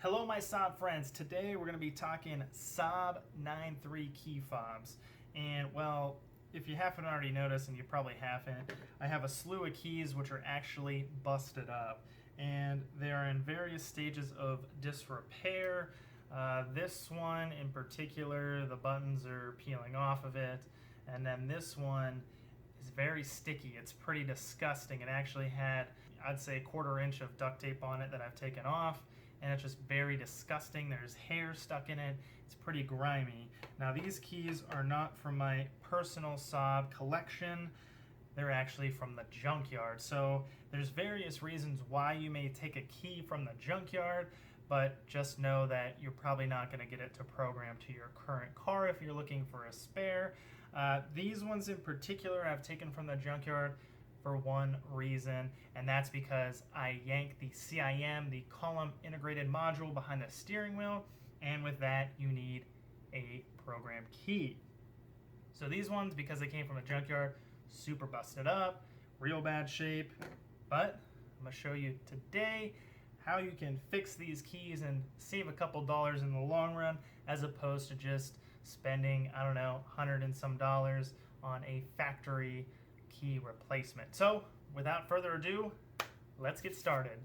Hello my Saab friends, today we're going to be talking Saab 9.3 key fobs. And well, if you haven't already noticed, and you probably haven't, I have a slew of keys which are actually busted up. And they are in various stages of disrepair. This one in particular, the buttons are peeling off of it. And then this one is very sticky. It's pretty disgusting. It actually had, I'd say, a 1/4 inch of duct tape on it that I've taken off. And it's just very disgusting. There's hair stuck in it. It's pretty grimy. Now these keys are not from my personal Saab collection. They're actually from the junkyard. So there's various reasons why you may take a key from the junkyard, but just know that you're probably not going to get it to program to your current car if you're looking for a spare. These ones in particular I've taken from the junkyard for one reason, and that's because I yanked the CIM, the column integrated module behind the steering wheel, and with that you need a program key. So these ones, because they came from a junkyard, super busted up, real bad shape, but I'm going to show you today how you can fix these keys and save a couple dollars in the long run, as opposed to just spending, I don't know, $100 and some on a factory key replacement. So without further ado, let's get started.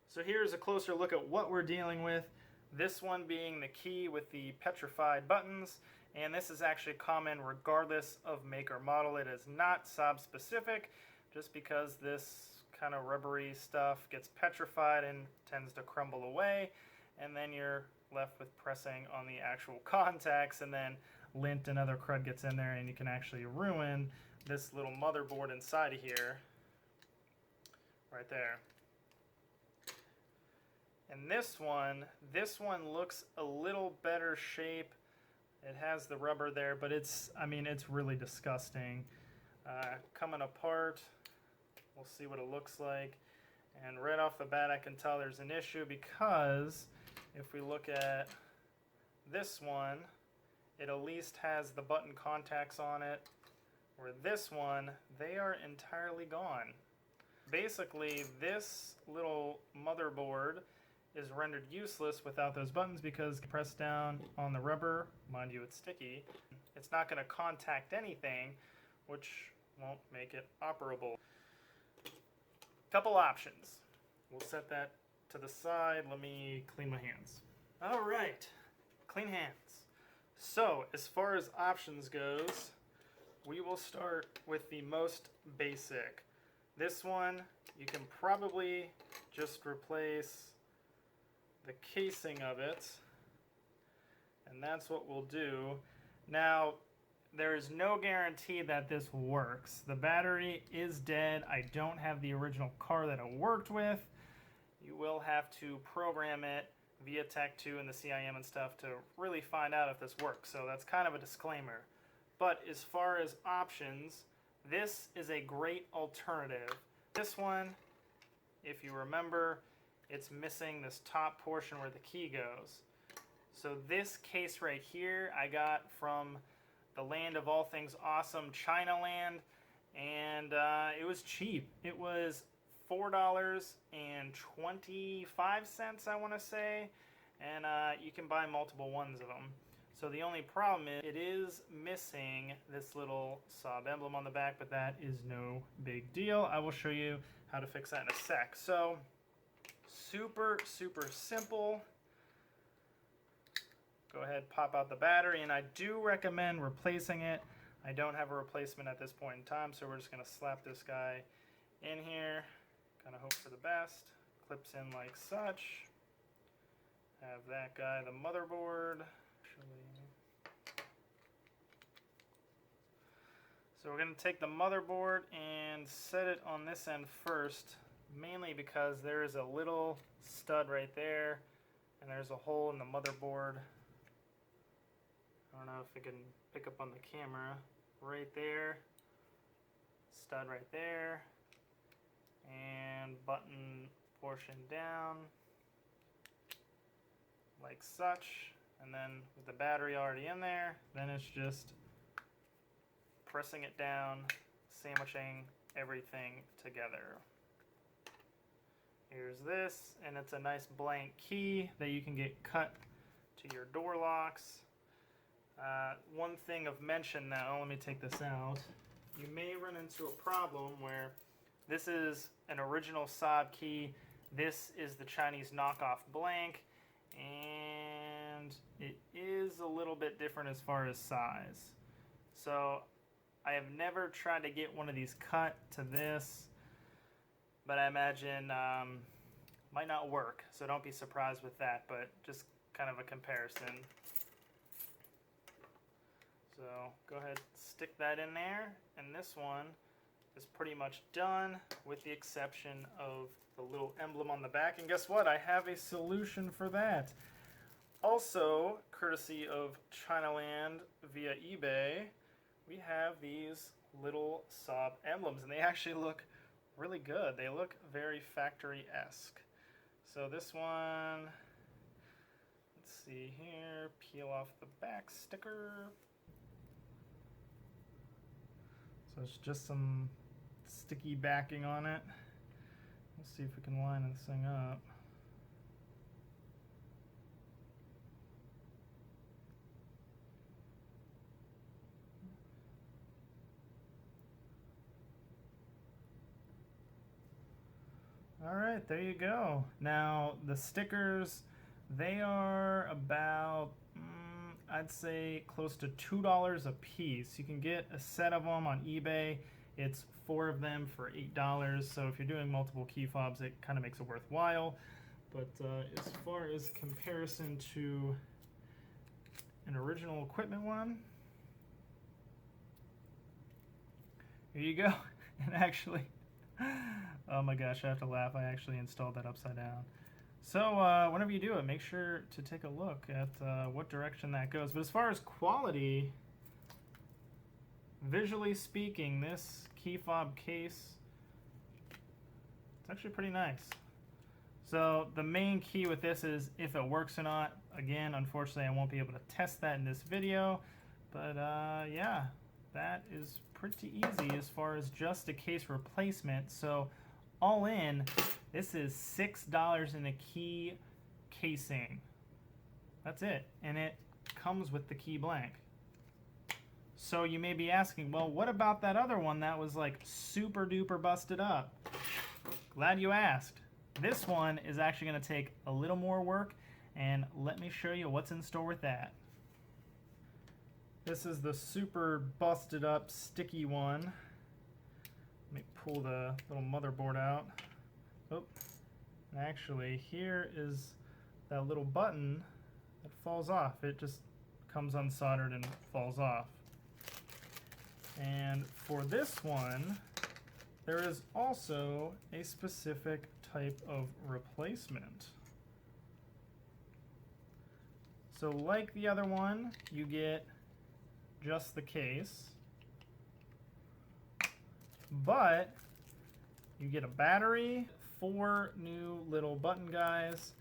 So here's a closer look at what we're dealing with. This one being the key with the petrified buttons, and this is actually common regardless of make or model. It is not Saab specific, just because this kind of rubbery stuff gets petrified and tends to crumble away, and then you're left with pressing on the actual contacts, and then lint and other crud gets in there, and you can actually ruin this little motherboard inside of here, right there. And this one looks a little better shape. It has the rubber there, but it's really disgusting. Coming apart, we'll see what it looks like. And right off the bat, I can tell there's an issue, because if we look at this one, it at least has the button contacts on it, where this one, they are entirely gone. Basically, this little motherboard is rendered useless without those buttons, because press down on the rubber, mind you it's sticky, it's not going to contact anything, which won't make it operable. Couple options. We'll set that to the side. Let me clean my hands. Alright, clean hands. So as far as options goes, we will start with the most basic. This one, you can probably just replace the casing of it, and that's what we'll do. Now, there is no guarantee that this works. The battery is dead. I don't have the original car that it worked with. You will have to program it via Tech2 and the CIM and stuff to really find out if this works. So that's kind of a disclaimer. But as far as options, this is a great alternative. This one, if you remember, it's missing this top portion where the key goes. So this case right here I got from the land of all things awesome, China land, and it was cheap. It was $4.25, I want to say, and you can buy multiple ones of them. So the only problem is it is missing this little Saab emblem on the back, but that is no big deal. I will show you how to fix that in a sec. So super simple. Go ahead, pop out the battery, and I do recommend replacing it. I don't have a replacement at this point in time, so we're just going to slap this guy in here. Kind of hope for the best. Clips in like such. Have that guy, the motherboard. So we're going to take the motherboard and set it on this end first, mainly because there is a little stud right there, and there's a hole in the motherboard. I don't know if it can pick up on the camera. Right there, stud right there, and button portion down, like such. And then with the battery already in there, then it's just pressing it down, sandwiching everything together. Here's this, and it's a nice blank key that you can get cut to your door locks. One thing of mention now, let me take this out. You may run into a problem where this is an original Saab key, this is the Chinese knockoff blank, and it is a little bit different as far as size. So I have never tried to get one of these cut to this, but I imagine might not work, so don't be surprised with that, but just kind of a comparison. So go ahead, stick that in there, and this one is pretty much done with the exception of the little emblem on the back. And guess what? I have a solution for that. Also, courtesy of Chinaland via eBay, we have these little Saab emblems, and they actually look really good. They look very factory-esque. So this one, let's see here, peel off the back sticker. So it's just some sticky backing on it. Let's see if we can line this thing up. All right, there you go. Now the stickers, they are about, I'd say close to $2 a piece. You can get a set of them on eBay. It's 4 of them for $8. So if you're doing multiple key fobs, it kind of makes it worthwhile. But as far as comparison to an original equipment one, here you go. And actually, oh my gosh, I have to laugh. I actually installed that upside down. So whenever you do it, make sure to take a look at what direction that goes. But as far as quality, visually speaking, this key fob case, it's actually pretty nice. So the main key with this is if it works or not. Again, unfortunately, I won't be able to test that in this video. But yeah, that is pretty easy as far as just a case replacement. So all in, this is $6 in a key casing. That's it, and it comes with the key blank. So you may be asking, well, what about that other one that was like super duper busted up? Glad you asked. This one is actually going to take a little more work, and let me show you what's in store with that. This is the super busted up sticky one. Let me pull the little motherboard out. Oh, actually here is that little button that falls off. It just comes unsoldered and falls off. And for this one, there is also a specific type of replacement. So like the other one, you get just the case, but you get a battery, 4 new little button guys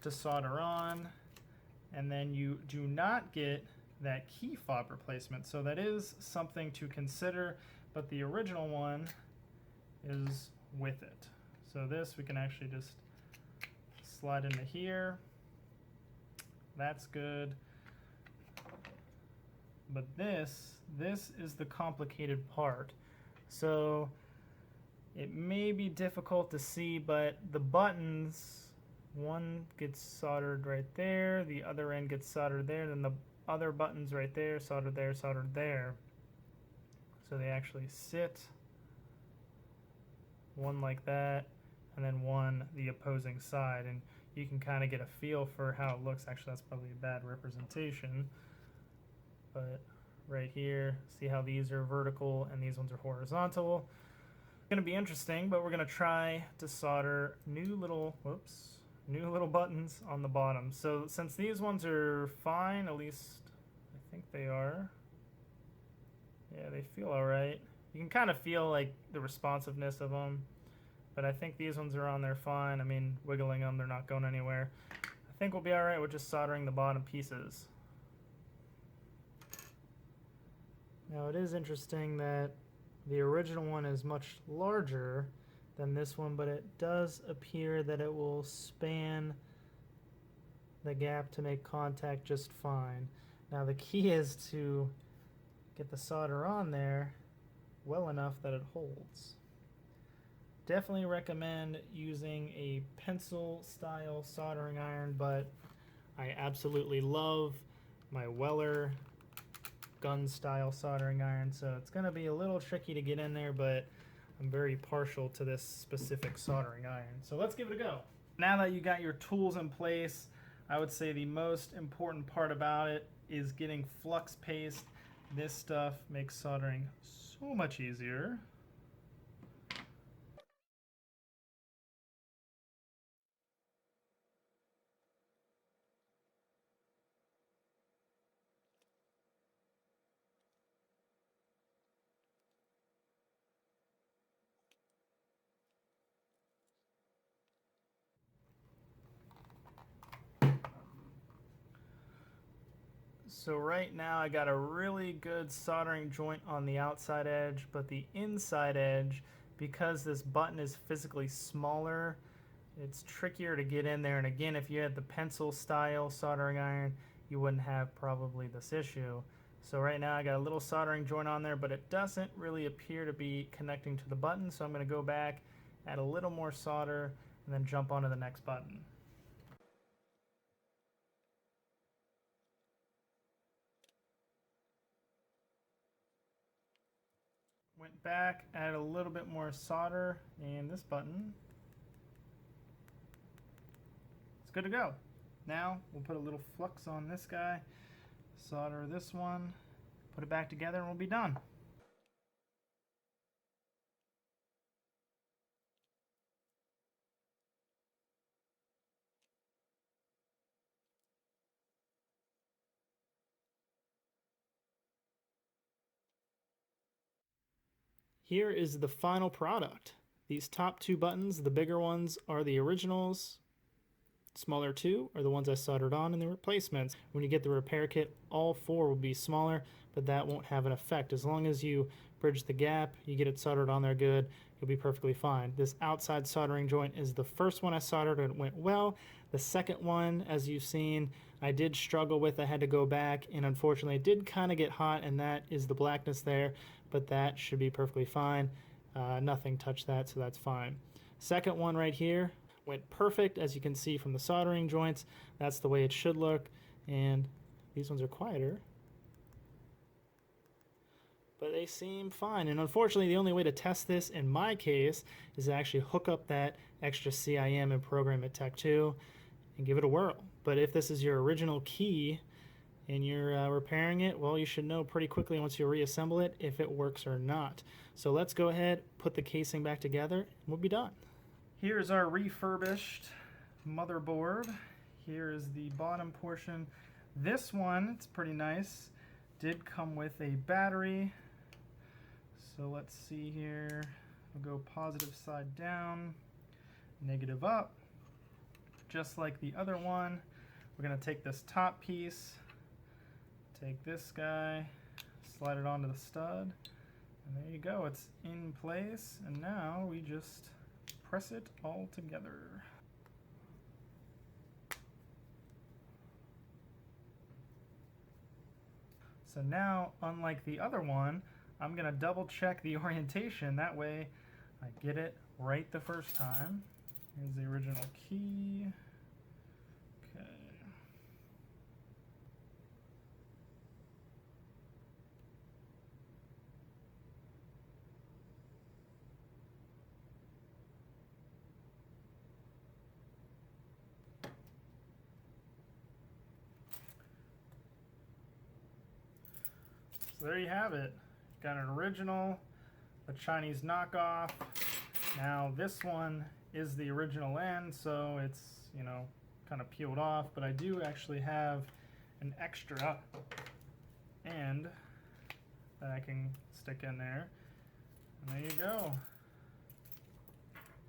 to solder on, and then you do not get that key fob replacement. So that is something to consider, but the original one is with it. So this we can actually just slide into here. That's good. But this is the complicated part. So it may be difficult to see, but the buttons, one gets soldered right there, the other end gets soldered there, then the other buttons right there, soldered there, soldered there. So they actually sit, one like that, and then one the opposing side, and you can kind of get a feel for how it looks. Actually, that's probably a bad representation, but right here, see how these are vertical and these ones are horizontal. It's going to be interesting, but we're going to try to solder new little buttons on the bottom. So since these ones are fine, at least I think they are. Yeah, they feel all right. You can kind of feel like the responsiveness of them, but I think these ones are on there fine. I mean, wiggling them, they're not going anywhere. I think we'll be all right with just soldering the bottom pieces. Now it is interesting that the original one is much larger than this one, but it does appear that it will span the gap to make contact just fine. Now the key is to get the solder on there well enough that it holds. Definitely recommend using a pencil style soldering iron, but I absolutely love my Weller gun style soldering iron, so it's going to be a little tricky to get in there, but I'm very partial to this specific soldering iron. So let's give it a go. Now that you got your tools in place, I would say the most important part about it is getting flux paste. This stuff makes soldering so much easier. So right now I got a really good soldering joint on the outside edge, but the inside edge, because this button is physically smaller, it's trickier to get in there. And again, if you had the pencil style soldering iron, you wouldn't have probably this issue. So right now I got a little soldering joint on there, but it doesn't really appear to be connecting to the button. So I'm going to go back, add a little more solder, and then jump onto the next button. Went back, added a little bit more solder, and this button is good to go. Now we'll put a little flux on this guy, solder this one, put it back together, and we'll be done. Here is the final product. These top two buttons, the bigger ones, are the originals. Smaller two are the ones I soldered on and the replacements. When you get the repair kit, all four will be smaller, but that won't have an effect. As long as you bridge the gap, you get it soldered on there good, you'll be perfectly fine. This outside soldering joint is the first one I soldered and it went well. The second one, as you've seen, I did struggle with. I had to go back, and unfortunately it did kind of get hot, and that is the blackness there, but that should be perfectly fine. Nothing touched that, so that's fine. Second one right here went perfect, as you can see from the soldering joints. That's the way it should look, and these ones are quieter, but they seem fine. And unfortunately, the only way to test this in my case is to actually hook up that extra CIM and program it Tech 2 and give it a whirl. But if this is your original key and you're repairing it, well, you should know pretty quickly once you reassemble it if it works or not. So let's go ahead, put the casing back together, and we'll be done. Here's our refurbished motherboard. Here is the bottom portion. This one, it's pretty nice, did come with a battery. So let's see here. We'll go positive side down, negative up. Just like the other one, we're going to take this top piece, take this guy, slide it onto the stud, and there you go, it's in place. And now we just press it all together. So now, unlike the other one, I'm going to double check the orientation. That way I get it right the first time. Here's the original key. Okay. So there you have it. Got an original, a Chinese knockoff. Now this one is the original end, so it's, you know, kind of peeled off, but I do actually have an extra end that I can stick in there. And there you go.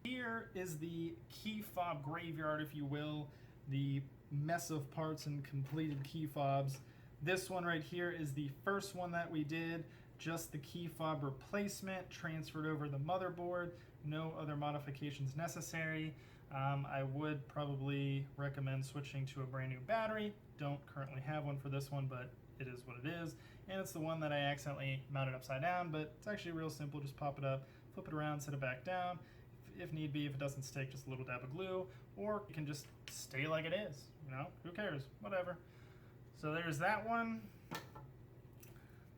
Here is the key fob graveyard, if you will, the mess of parts and completed key fobs. This one right here is the first one that we did, just the key fob replacement, transferred over the motherboard. no other modifications necessary. I would probably recommend switching to a brand new battery. Don't currently have one for this one, but it is what it is. And it's the one that I accidentally mounted upside down, but it's actually real simple. Just pop it up, flip it around, set it back down. If need be, if it doesn't stick, just a little dab of glue, or it can just stay like it is. You know, who cares? Whatever. So there's that one.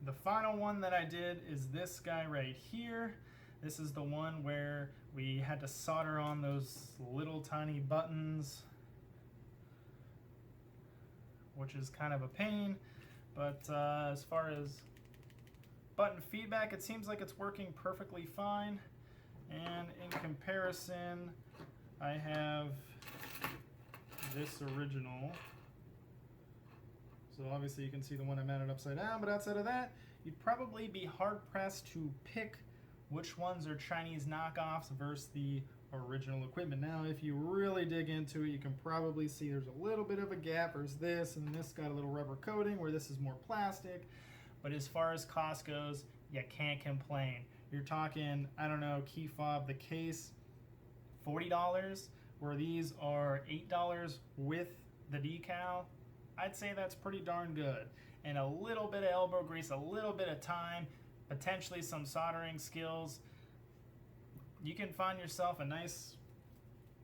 The final one that I did is this guy right here. This is the one where we had to solder on those little tiny buttons, which is kind of a pain. But as far as button feedback, it seems like it's working perfectly fine. And in comparison, I have this original. So obviously you can see the one I mounted upside down, but outside of that, you'd probably be hard-pressed to pick which ones are Chinese knockoffs versus the original equipment. Now, if you really dig into it, you can probably see there's a little bit of a gap versus this, and this got a little rubber coating where this is more plastic. But as far as cost goes, you can't complain. You're talking, I don't know, key fob, the case, $40, where these are $8 with the decal. I'd say that's pretty darn good. And a little bit of elbow grease, a little bit of time, potentially some soldering skills, you can find yourself a nice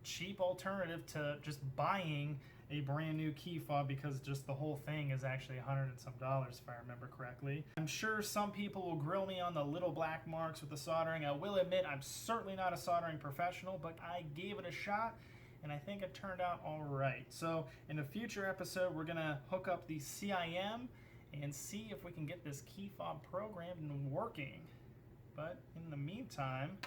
cheap alternative to just buying a brand new key fob, because just the whole thing is actually $100 and some, if I remember correctly. I'm sure some people will grill me on the little black marks with the soldering. I will admit I'm certainly not a soldering professional, but I gave it a shot and I think it turned out all right. So in a future episode, we're gonna hook up the CIM and see if we can get this key fob programmed and working. But in the meantime,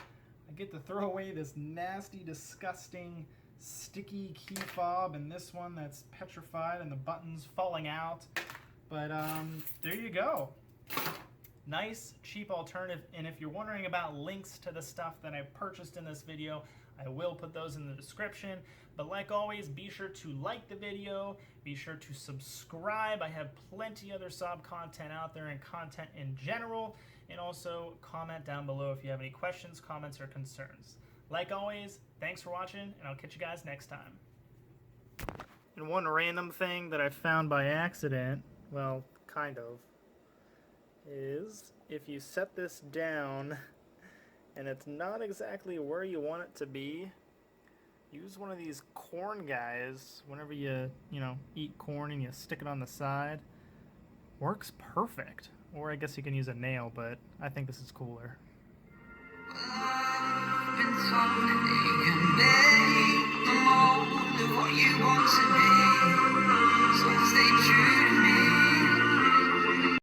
I get to throw away this nasty, disgusting, sticky key fob and this one that's petrified and the buttons falling out. But there you go. Nice, cheap alternative. And if you're wondering about links to the stuff that I purchased in this video, I will put those in the description. But like always, be sure to like the video, be sure to subscribe. I have plenty other Saab content out there and content in general. And also comment down below if you have any questions, comments, or concerns. Like always, thanks for watching, and I'll catch you guys next time. And one random thing that I found by accident, well, kind of, is if you set this down and it's not exactly where you want it to be, use one of these corn guys whenever you eat corn and you stick it on the side. Works perfect. Or I guess you can use a nail, but I think this is cooler. Been told that you can be the mold of what you want to be.